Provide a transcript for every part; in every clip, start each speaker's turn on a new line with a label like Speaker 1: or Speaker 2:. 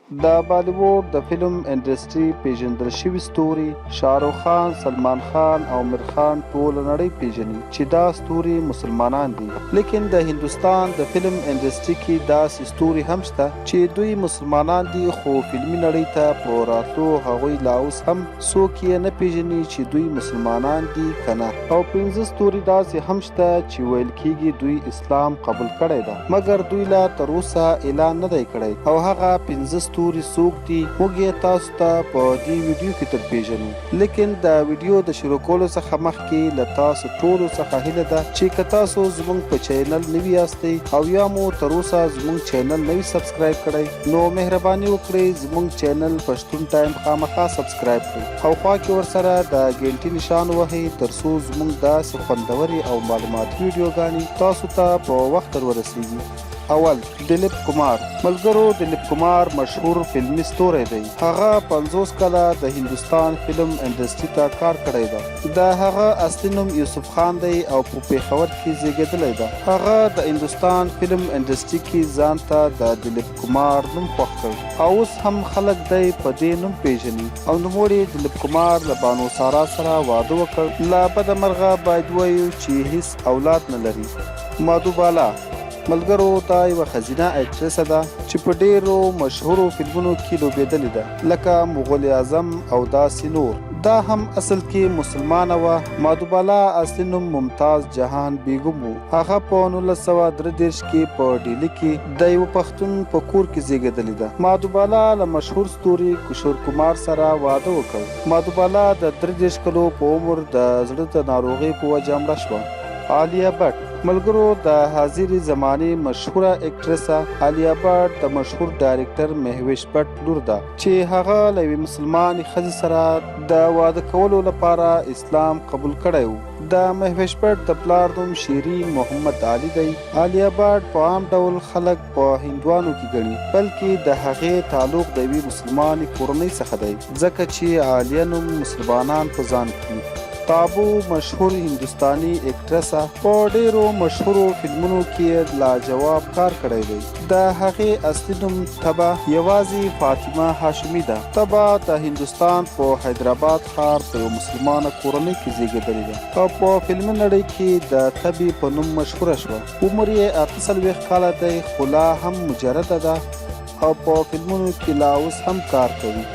Speaker 1: د بالیووډ د فلم انډسټري پیژندل شوي ستوري شاهرخ خان، سلمان خان او عامر خان ټوله نړۍ پیژني چې دا ستوري مسلمانان دي. لیکن د هندوستان د فلم انډسټري کې داسې ستوري هم شته چې دوی مسلمانان دي، خو فلمي نړۍ ته په راتلو هغوی لا اوس هم څوک یې نه پیژني چې دوی مسلمانان دي که نه. او 15 ستوري داسې هم شته چې ویل کېږي دوی اسلام قبول کړی ده، مګر دوی لا تر اوسه اعلان نه دی کړی. او هغه 15 ستوري څوک دي موږ یې تاسو ته په دې ویډیو کې در پیژنو. لیکن د ویډیو د شروع کولو څخه مخکې له تاسو ټولو څخه هیله ده چې که تاسو زموږ په چینل نوي یاستئ او یا مو تر اوسه زموږ چینل نوي سبسکرایب کړئ، نو مهرباني وکړئ زموږ چینل پښتون ټایم خامخا سبسکرایب کړئ او خوا کې ورسره د ګنټې نشان وهئ ترڅو زموږ داسې خوندورې او معلوماتي ویډیوګانې تاسو ته په وخت ورسیږي. اول، دلیپ کمار. ملګرو، دلیپ کمار مشهور فلمي ستوری دی. هغه 50 کاله د هندوستان فلم انډسټري ته کار کړی ده. د هغه اصلي نوم یوسف خان دی او په پېښور کې زیږېدلی ده. هغه د هندوستان فلم انډسټري کې ځان ته د دلیپ کمار نوم خوښ کړ او اوس هم خلک دی په دې نوم پیژني. او نوموړي دلیپ کمار له بانو سارا سره واده وکړ. له بده مرغه باید ووایو چې هیڅ اولاد نه لري. مادھوبالا. ملګرو، دا یوه ښځینه اکټرسه ده چې په ډیرو مشهورو فلمونو کې لوبېدلې ده لکه مغول اعظم او داسې نور. دا هم اصل کې مسلمانه وه. مادھوبالا اصلي نوم ممتاز جهان بیګم و. هغه په 1933 کې په ډیلي کې د یوه پښتون په کور کې زیږېدلې ده. مادھوبالا له مشهور ستوري کشور کمار سره واده وکړ. مادھوبالا د 33 کلو په عمر د زړه د ناروغۍ په وجه مړه شوه. عالیه بټ. ملګرو، د حاضرې زمانې مشهوره اکټرسه عالیه بټ د مشهور ډایرکټر مهوش بټ لور ده چې هغه له یوې مسلمانې ښځې سره د واده کولو لپاره اسلام قبول کړی و. د مهوش بټ د پلار نوم شیرین محمد علي دی. عالیه بټ په عام ډول خلک په هندوانو کې ګڼي، بلکې د هغې تعلق د یوې مسلمانې کورنۍ څخه دی ځکه چې عالیه نوم مسلمانان په ځان کړي. تابو مشهور هندوستاني اکټرسه په ډیرو مشهورو فلمونو کې لاجواب کار کړی دی. د هغې اصلي نوم تبا یوازې فاطمه هاشمي ده. تبا د هندوستان په حیدرآباد ښار په یو مسلمانه کورنۍ کې زیږېدلې ده او په فلمي نړۍ کې د تبې په نوم مشهوره شوه. عمر یې 48 کاله دی خو لا هم مجرده ده او په فلمونو کې لا اوس هم کار کوي.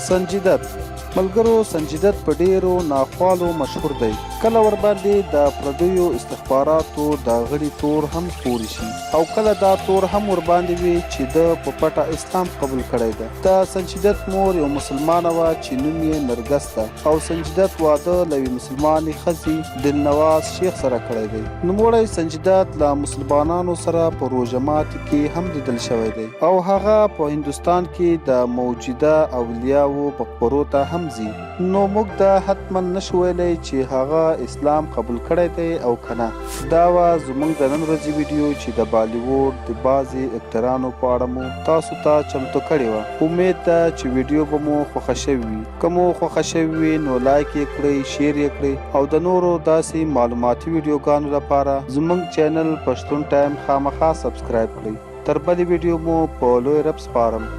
Speaker 1: سنجیدت. ملګرو، سنجیدت په ډیرو ناخوالو مشهور دی. کله ورباندې د پردیو استخباراتو د غړي تور هم خوري شي او کله دا تور هم ورباندې وي چې د په پټه اسلام قبول کړی ده. د سنجیدت مور یو مسلمانه وه چې نوم یې نرګس ده او سنجیدت واده له یوې مسلمانې ښځې دلنواز شیخ سره کړی دی. نوموړی سنجیدت له مسلمانانو سره په روژه ماتي کې هم لیدل شوی دی او هغه په هندوستان کې د موجوده اولیاو په خپرو ته هم ځي. نو موږ دا حتما نشو ویلی چې هغه اسلام قبول کړی دی او کنه. دا وه زموږ د نن ورځې ویډیو چې د بالیووډ د بعضې اکټرانو په اړه مو تاسو ته چمتو کړې وه. امید ده چې ویډیو به مو خوښه شوې وي. که مو خوښه شوې وي نو لایک یې کړئ، شیر یې کړئ او د نورو داسې معلوماتي ویډیوګانو لپاره زموږ چینل پښتون ټایم خامخا سبسکرایب کړئ. تر بلې ویډیو مو په لوی رب سپارم.